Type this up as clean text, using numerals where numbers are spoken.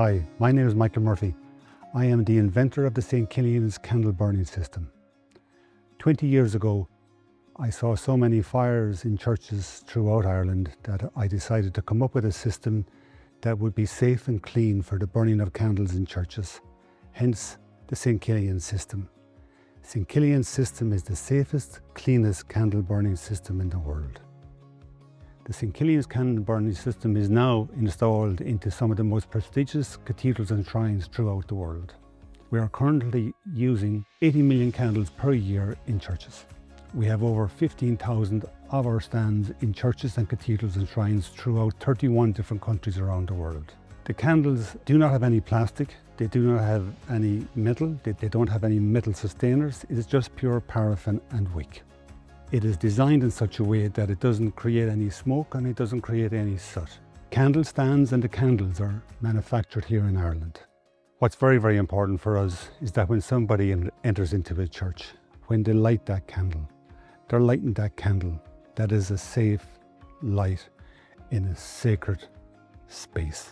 Hi, my name is Michael Murphy. I am the inventor of the St Killians candle burning system. 20 years ago, I saw so many fires in churches throughout Ireland that I decided to come up with a system that would be safe and clean for the burning of candles in churches, hence the St Killians system. St Killians system is the safest, cleanest candle burning system in the world. The St Killians candle burning system is now installed into some of the most prestigious cathedrals and shrines throughout the world. We are currently using 80 million candles per year in churches. We have over 15,000 of our stands in churches and cathedrals and shrines throughout 31 different countries around the world. The candles do not have any plastic, they do not have any metal, they don't have any metal sustainers, it is just pure paraffin and wick. It is designed in such a way that it doesn't create any smoke and it doesn't create any soot. Candle stands and the candles are manufactured here in Ireland. What's very, very important for us is that when somebody enters into a church, when they light that candle, they're lighting that candle that is a safe light in a sacred space.